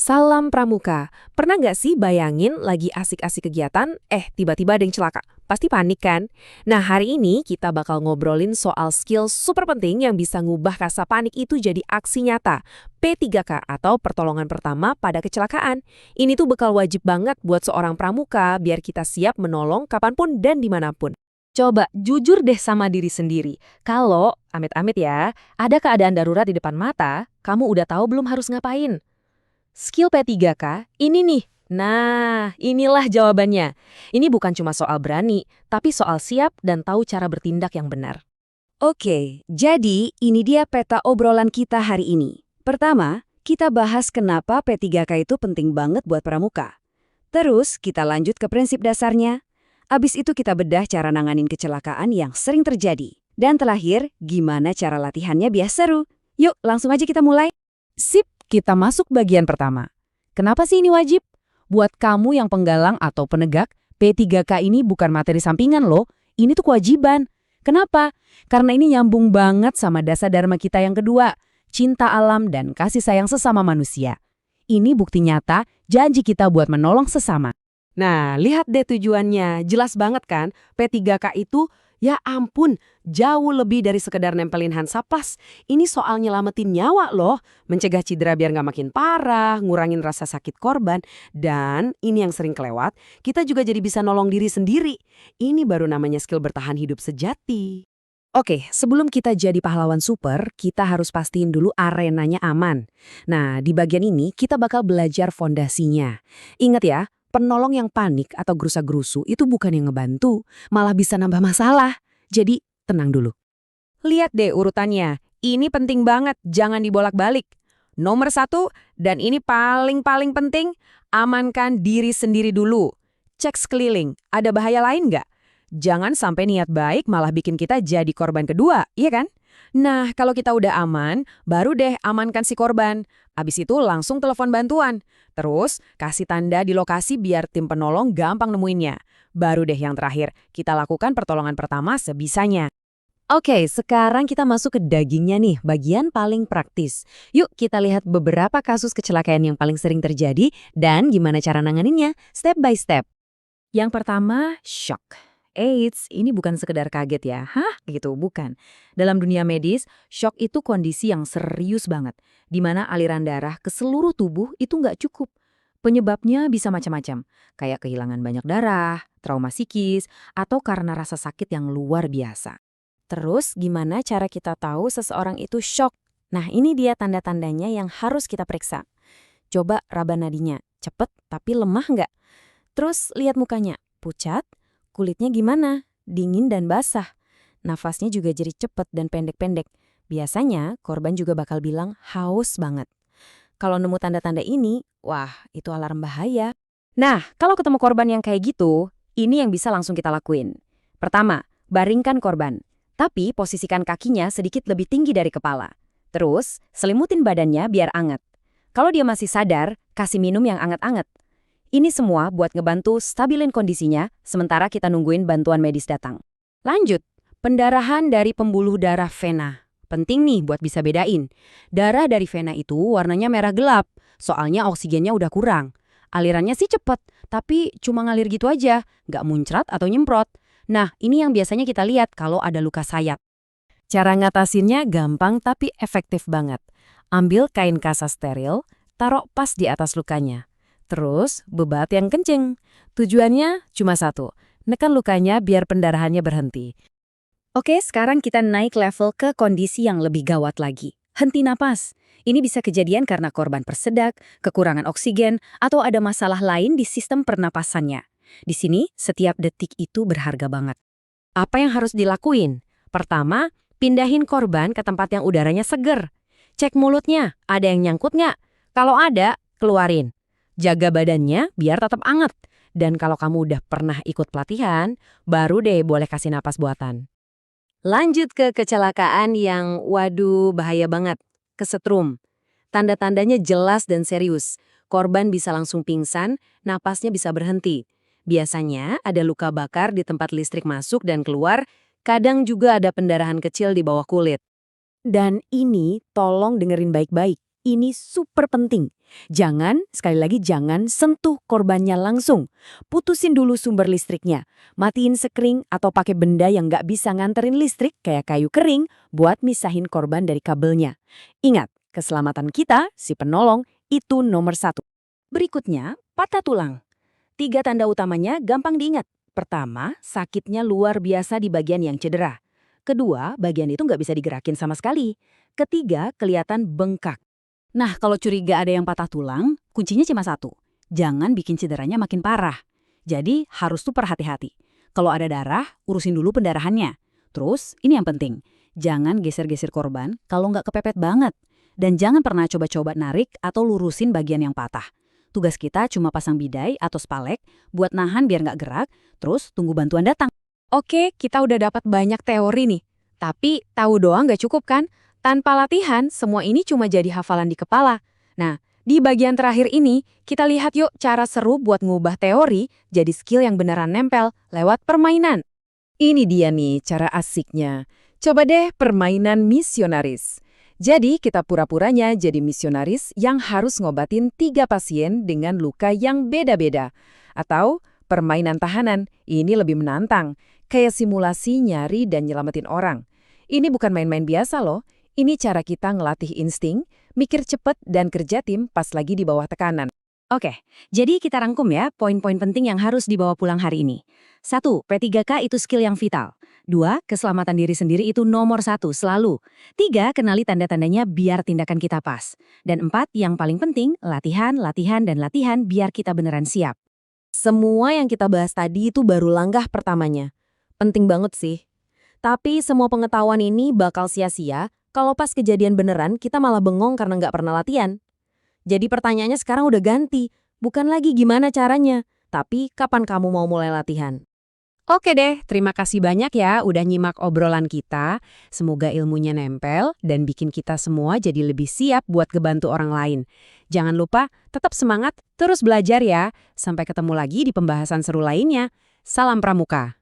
Salam Pramuka. Pernah nggak sih bayangin lagi asik-asik kegiatan, tiba-tiba ada yang celaka? Pasti panik kan? Nah, hari ini kita bakal ngobrolin soal skill super penting yang bisa ngubah rasa panik itu jadi aksi nyata. P3K atau pertolongan pertama pada kecelakaan. Ini tuh bekal wajib banget buat seorang pramuka biar kita siap menolong kapanpun dan dimanapun. Coba jujur deh sama diri sendiri. Kalau, amit-amit ya, ada keadaan darurat di depan mata, kamu udah tahu belum harus ngapain? Skill P3K, ini nih. Nah, inilah jawabannya. Ini bukan cuma soal berani, tapi soal siap dan tahu cara bertindak yang benar. Oke, jadi ini dia peta obrolan kita hari ini. Pertama, kita bahas kenapa P3K itu penting banget buat pramuka. Terus, kita lanjut ke prinsip dasarnya. Abis itu kita bedah cara nanganin kecelakaan yang sering terjadi. Dan terakhir, gimana cara latihannya biar seru. Yuk, langsung aja kita mulai. Sip, kita masuk bagian pertama. Kenapa sih ini wajib? Buat kamu yang penggalang atau penegak, P3K ini bukan materi sampingan loh. Ini tuh kewajiban. Kenapa? Karena ini nyambung banget sama dasar dharma kita yang kedua, cinta alam dan kasih sayang sesama manusia. Ini bukti nyata, janji kita buat menolong sesama. Nah, lihat deh tujuannya. Jelas banget kan? P3K itu, ya ampun, jauh lebih dari sekedar nempelin Hansaplast. Ini soal nyelamatin nyawa loh. Mencegah cedera biar nggak makin parah, ngurangin rasa sakit korban. Dan ini yang sering kelewat, kita juga jadi bisa nolong diri sendiri. Ini baru namanya skill bertahan hidup sejati. Oke, sebelum kita jadi pahlawan super, kita harus pastiin dulu arenanya aman. Nah, di bagian ini kita bakal belajar fondasinya. Ingat ya, penolong yang panik atau gerusa-gerusu itu bukan yang ngebantu, malah bisa nambah masalah. Jadi, tenang dulu. Lihat deh urutannya. Ini penting banget, jangan dibolak-balik. Nomor 1, dan ini paling penting, amankan diri sendiri dulu. Cek sekeliling, ada bahaya lain nggak? Jangan sampai niat baik malah bikin kita jadi korban kedua, iya kan? Nah, kalau kita udah aman, baru deh amankan si korban. Abis itu langsung telepon bantuan. Terus, kasih tanda di lokasi biar tim penolong gampang nemuinnya. Baru deh yang terakhir, kita lakukan pertolongan pertama sebisanya. Oke, sekarang kita masuk ke dagingnya nih, bagian paling praktis. Yuk kita lihat beberapa kasus kecelakaan yang paling sering terjadi dan gimana cara nanganinnya, step by step. Yang pertama, shock. Eits, ini bukan sekedar kaget ya. Hah? Gitu, bukan. Dalam dunia medis, shock itu kondisi yang serius banget, di mana aliran darah ke seluruh tubuh itu nggak cukup. Penyebabnya bisa macam-macam, kayak kehilangan banyak darah, trauma psikis, atau karena rasa sakit yang luar biasa. Terus, gimana cara kita tahu seseorang itu shock? Nah, ini dia tanda-tandanya yang harus kita periksa. Coba raba nadinya, cepet tapi lemah nggak? Terus lihat mukanya, pucat, kulitnya gimana? Dingin dan basah. Nafasnya juga jadi cepet dan pendek-pendek. Biasanya korban juga bakal bilang haus banget. Kalau nemu tanda-tanda ini, wah itu alarm bahaya. Nah, kalau ketemu korban yang kayak gitu, ini yang bisa langsung kita lakuin. Pertama, baringkan korban. Tapi posisikan kakinya sedikit lebih tinggi dari kepala. Terus, selimutin badannya biar anget. Kalau dia masih sadar, kasih minum yang anget-anget. Ini semua buat ngebantu stabilin kondisinya, sementara kita nungguin bantuan medis datang. Lanjut, pendarahan dari pembuluh darah vena. Penting nih buat bisa bedain. Darah dari vena itu warnanya merah gelap, soalnya oksigennya udah kurang. Alirannya sih cepet, tapi cuma ngalir gitu aja, nggak muncrat atau nyemprot. Nah, ini yang biasanya kita lihat kalau ada luka sayat. Cara ngatasinnya gampang tapi efektif banget. Ambil kain kasa steril, taruh pas di atas lukanya. Terus, bebat yang kenceng. Tujuannya cuma satu, nekan lukanya biar pendarahannya berhenti. Oke, sekarang kita naik level ke kondisi yang lebih gawat lagi. Henti napas. Ini bisa kejadian karena korban tersedak, kekurangan oksigen, atau ada masalah lain di sistem pernapasannya. Di sini, setiap detik itu berharga banget. Apa yang harus dilakuin? Pertama, pindahin korban ke tempat yang udaranya seger. Cek mulutnya, ada yang nyangkut nggak? Kalau ada, keluarin. Jaga badannya biar tetap anget. Dan kalau kamu udah pernah ikut pelatihan, baru deh boleh kasih napas buatan. Lanjut ke kecelakaan yang, waduh, bahaya banget. Kesetrum. Tanda-tandanya jelas dan serius. Korban bisa langsung pingsan, napasnya bisa berhenti. Biasanya ada luka bakar di tempat listrik masuk dan keluar, kadang juga ada pendarahan kecil di bawah kulit. Dan ini tolong dengerin baik-baik. Ini super penting. Sekali lagi jangan sentuh korbannya langsung. Putusin dulu sumber listriknya. Matiin sekring atau pakai benda yang nggak bisa nganterin listrik kayak kayu kering buat misahin korban dari kabelnya. Ingat, keselamatan kita, si penolong, itu nomor satu. Berikutnya, patah tulang. 3 tanda utamanya gampang diingat. Pertama, sakitnya luar biasa di bagian yang cedera. Kedua, bagian itu nggak bisa digerakin sama sekali. Ketiga, kelihatan bengkak. Nah, kalau curiga ada yang patah tulang, kuncinya cuma satu. Jangan bikin cederanya makin parah. Jadi, harus super hati-hati. Kalau ada darah, urusin dulu pendarahannya. Terus, ini yang penting. Jangan geser-geser korban kalau nggak kepepet banget. Dan jangan pernah coba-coba narik atau lurusin bagian yang patah. Tugas kita cuma pasang bidai atau spalek buat nahan biar nggak gerak, terus tunggu bantuan datang. Oke, kita udah dapat banyak teori nih. Tapi tahu doang nggak cukup kan? Tanpa latihan, semua ini cuma jadi hafalan di kepala. Nah, di bagian terakhir ini, kita lihat yuk cara seru buat ngubah teori jadi skill yang beneran nempel lewat permainan. Ini dia nih cara asiknya. Coba deh permainan misionaris. Jadi kita pura-puranya jadi misionaris yang harus ngobatin 3 pasien dengan luka yang beda-beda. Atau permainan tahanan, ini lebih menantang. Kayak simulasi nyari dan nyelamatin orang. Ini bukan main-main biasa loh. Ini cara kita ngelatih insting, mikir cepet, dan kerja tim pas lagi di bawah tekanan. Oke, jadi kita rangkum ya poin-poin penting yang harus dibawa pulang hari ini. 1. P3K itu skill yang vital. 2. Keselamatan diri sendiri itu nomor 1 selalu. 3. Kenali tanda-tandanya biar tindakan kita pas. Dan 4. Yang paling penting, latihan, latihan, dan latihan biar kita beneran siap. Semua yang kita bahas tadi itu baru langkah pertamanya. Penting banget sih. Tapi semua pengetahuan ini bakal sia-sia kalau pas kejadian beneran kita malah bengong karena nggak pernah latihan. Jadi pertanyaannya sekarang udah ganti. Bukan lagi gimana caranya, tapi kapan kamu mau mulai latihan. Oke deh, terima kasih banyak ya udah nyimak obrolan kita. Semoga ilmunya nempel dan bikin kita semua jadi lebih siap buat ngebantu orang lain. Jangan lupa, tetap semangat, terus belajar ya. Sampai ketemu lagi di pembahasan seru lainnya. Salam Pramuka.